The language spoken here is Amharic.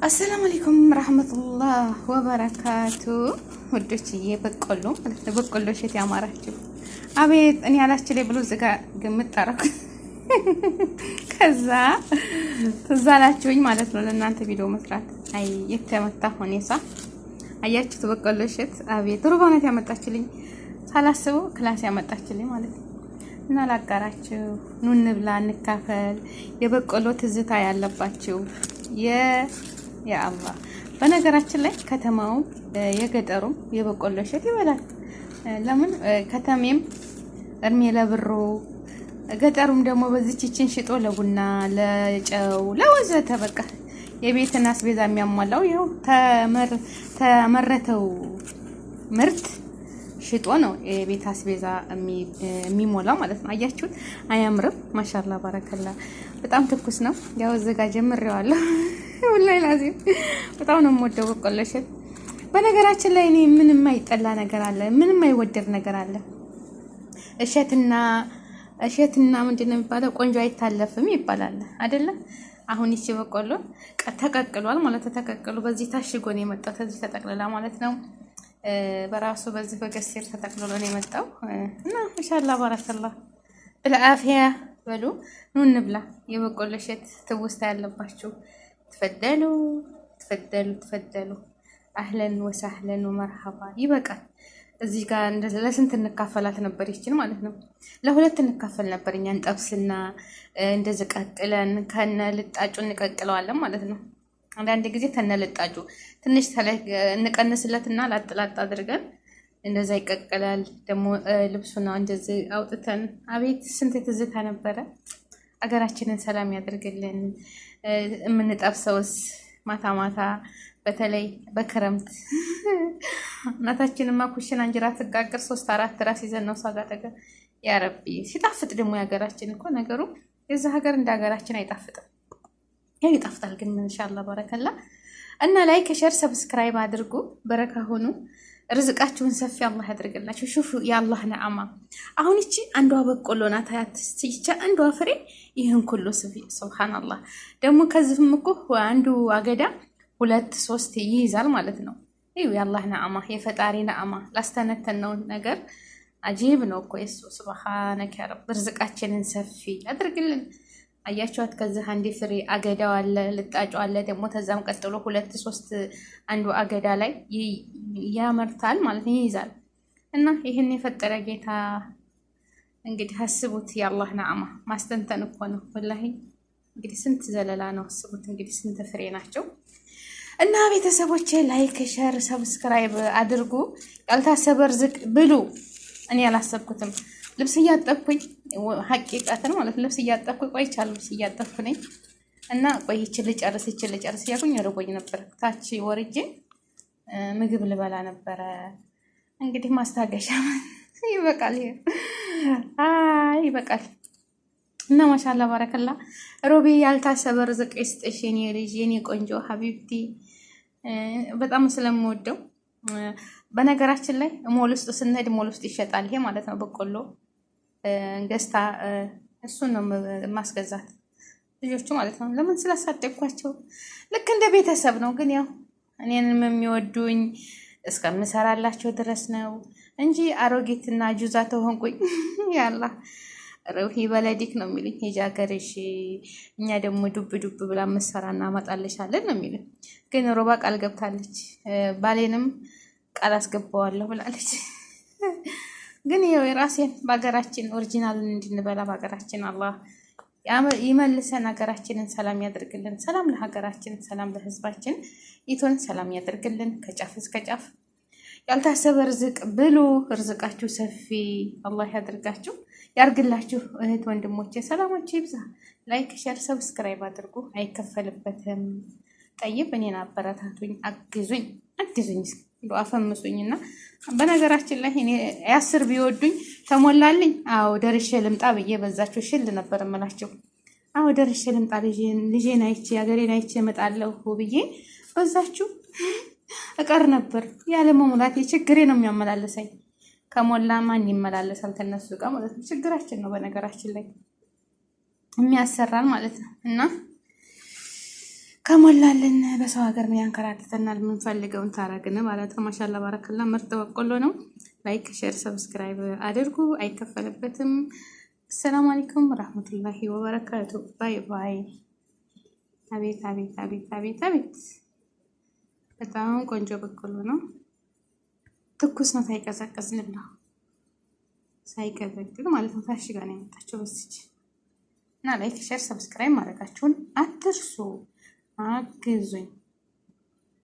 አሰላሙ አለይኩም ረህመቱላህ ወበረካቱ። ወዶችዬ በቆሎ ማለት ነው። በቆሎ እሸት ያማራችሁ አቤት! እኔ ያላችሁልኝ ብሎ ዝጋ ግምት አደረኩ። ከዛ ትዝ አላችሁኝ ማለት ነው ለእናንተ ቪዲዮ መስራት። አይ የተመታ ሆኔሳ አያችሁት? በቆሎ እሸት አቤት! ሩባናት ያመጣችልኝ ሳላስበው ክላስ ያመጣችልኝ ማለት ነው። እና ላጋራችሁ፣ ኑ እንብላ እንካፈል። የበቆሎ ትዝታ ያለባችሁ ያ አላህ። በነገራችን ላይ ከተማው የገጠሩም የበቆሎ እሸት ይበላል። ለምን ከተሜም እርሜ ለብሮ ገጠሩም ደግሞ በዚህችን ሽጦ ለቡና ለጨው ለወዘተ በቃ የቤትን አስቤዛ የሚያሟላው ይኸው ተመረተው ምርት ሽጦ ነው የቤት አስቤዛ የሚሞላው ማለት ነው። አያችሁት? አያምርም? ማሻአላ ባረከላ። በጣም ትኩስ ነው። ያው እዚህ ጋር ጀምሬዋለሁ። ወላሂ ላዚም በጣም ነው የምወደው በቆሎ እሸት። በነገራችን ላይ እኔ ምንም አይጠላ ነገር አለ? ምንም አይወደድ ነገር አለ? እሸትና ምንድነው የሚባለው? ቆንጆ አይታለፍም ይባላል አይደለ? አሁን ይቺ በቆሎ ተቀቅሏል ማለት ተቀቅሎ በዚህ ታሽጎ ነው የመጣው። ከዚህ ተጠቅልላ ማለት ነው በራሱ በዚህ በገሲር ተጠቅልሎ ነው የመጣው። እና ኢንሻአላህ ባረከላ بالعافيه በሉ ኑ እንብላ። የበቆሎ እሸት ትውስታ ያለባችሁ ተፈደሉ አህለን ወሰህለን ወመርሐባ። ይበቃል። እዚህ ጋር ለስንት እንካፈላት ነበር ይችን ማለት ነው። ለሁለት እንካፈል ነበር። እኛ እንጠብስና እንደዚህ ቀቅለን ከነ ልጣጩ እንቀቅለዋለን ማለት ነው። አንዳንድ ጊዜ ከነ ልጣጩ ትንሽ እንቀንስለትና ላጥላጥ አድርገን እንደዛ ይቀቅላል። ደግሞ ልብሱና እንደዚህ አውጥተን አቤት ስንት ትዝታ ነበረ። አገራችንን ሰላም ያድርግልን። የምንጠብሰውስ ማታ ማታ በተለይ በክረምት እናታችንማ ኩሽና እንጀራ ትጋግር 3-4 ራስ ይዘን ነው ሳጋተገ ያ ረቢ። ሲጣፍጥ ደግሞ ያገራችን እኮ ነገሩ የዛ ሀገር እንደ ሀገራችን አይጣፍጥም። ያው ይጣፍጣል ግን ኢንሻአላህ ባረከላ። እና ላይክ ሼር ሰብስክራይብ አድርጉ። በረካ ሁኑ። ርዝቃችሁን ሰፊ አላህ ያድርግላችሁ። ሹፉ የአላህ ነዓማ። አሁን እቺ አንዷ በቆሎ ናት። አያትስቲቻ አንዷ ፍሬ ይህን ሁሉ ሱብሃንአላህ። ደግሞ ከዚህም እኮ አንዱ አገዳ 2-3 ይይዛል ማለት ነው። ይሄ የአላህ ነዓማ የፈጣሪ ነዓማ። ላስተነተነው ነገር አጂብ ነው እኮ የሱ ሱብሃነከ ያ ረብ። ርዝቃችንን ሰፊ ያድርግልን። አያችኋት? ከዚህ አንድ ፍሬ አገዳው አለ፣ ልጣጩ አለ። ደግሞ ተዛም ቀጥሎ 2-3 አንዱ አገዳ ላይ ያመርታል ማለት ነው፣ ይይዛል። እና ይህን የፈጠረ ጌታ እንግዲህ አስቡት። የአላህ ነዓማ ማስተንተን እኮ ነው ወላሂ። እንግዲህ ስንት ዘለላ ነው አስቡት። እንግዲህ ስንት ፍሬ ናቸው። እና ቤተሰቦቼ ላይክ ሼር ሰብስክራይብ አድርጉ። ያልታሰበ ርዝቅ ብሉ። እኔ አላሰብኩትም። ልብስ እያጠብኩኝ ሀቂቃተን ማለት ልብስ እያጠብኩኝ ቆይቻለሁ። ልብስ እያጠብኩ ነኝ እና ይችል ልጨርስ እያልኩኝ ርቦኝ ነበር። ታች ወርጄ ምግብ ልበላ ነበረ። እንግዲህ ማስታገሻ ይበቃል። ይበቃል። እና ማሻአላ ባረከላ። ሮቢ ያልታሰበ ርዝቅ ይስጥሽ የኔ ልጅ፣ የኔ ቆንጆ ሀቢብቲ። በጣም ስለምወደው በነገራችን ላይ ሞል ውስጥ ስንሄድ ሞል ውስጥ ይሸጣል ይሄ ማለት ነው። በቆሎ ገዝታ እሱን ነው ማስገዛት ልጆቹ ማለት ነው። ለምን ስላሳደግኳቸው ልክ እንደ ቤተሰብ ነው። ግን ያው እኔንም የሚወዱኝ እስከምሰራላቸው ድረስ ነው እንጂ አሮጊትና ጁዛ ተሆንኩኝ ያላ ሩሂ በለዲክ ነው የሚሉኝ። ሄጃገርሽ እኛ ደግሞ ዱብ ብላ መሰራና ማጣለሻለን ነው የሚሉኝ። ግን ሮባ ቃል ገብታለች። ባሌንም ቃል አስገባዋለሁ ብላለች። ግን ይኸው የራሴን በሀገራችን ኦሪጂናልን እንድንበላ በሀገራችን አላህ ይመልሰን። ሀገራችንን ሰላም ያደርግልን። ሰላም ለሀገራችን፣ ሰላም ለህዝባችን ይቶን ሰላም ያደርግልን ከጫፍ እስከ ጫፍ። ያልታሰበ ርዝቅ ብሉ። ርዝቃችሁ ሰፊ አላህ ያድርጋችሁ ያርግላችሁ። እህት ወንድሞቼ ሰላማችሁ ይብዛ። ላይክ ሼር ሰብስክራይብ አድርጉ። አይከፈልበትም። ጠይብ እኔን አበረታቱኝ፣ አግዙኝ አፈምሱኝና በነገራችን ላይ እኔ 10 ቢወዱኝ ተሞላልኝ። አዎ ደርሼ ልምጣ ብዬ በዛችሁ ሽል ነበር እምላቸው። አዎ ደርሼ ልምጣ ልጄን አይቼ ሀገሬን አይቼ እመጣለሁ ብዬ በዛችሁ እቀር ነበር። ያለ መሙላቴ ችግሬ ነው የሚያመላለሰኝ። ከሞላ ማን ይመላለሳል ከነሱ ጋር ማለት ነው። ችግራችን ነው በነገራችን ላይ የሚያሰራን ማለት ነው። እና ከሞላልን በሰው ሀገር ምን ያንከራትተናል? የምንፈልገውን ታረግን ማለት ነው። ማሻላ ባረከላ ምርጥ በቆሎ ነው። ላይክ ሼር ሰብስክራይብ አድርጉ፣ አይከፈልበትም። አሰላሙ አለይኩም ረህመቱላሂ ወበረካቱ። ባይ ባይ። አቤት አቤት አቤት አቤት አቤት! በጣም ቆንጆ በቆሎ ነው። ትኩስ ነው፣ ሳይቀዘቅዝ ልብላ፣ ሳይቀዘቅዝ ማለት ነው። ታሽጋ ነው የመጣችው በስች እና ላይክ ሼር ሰብስክራይብ ማድረጋችሁን አትርሱ። አግዙኝ።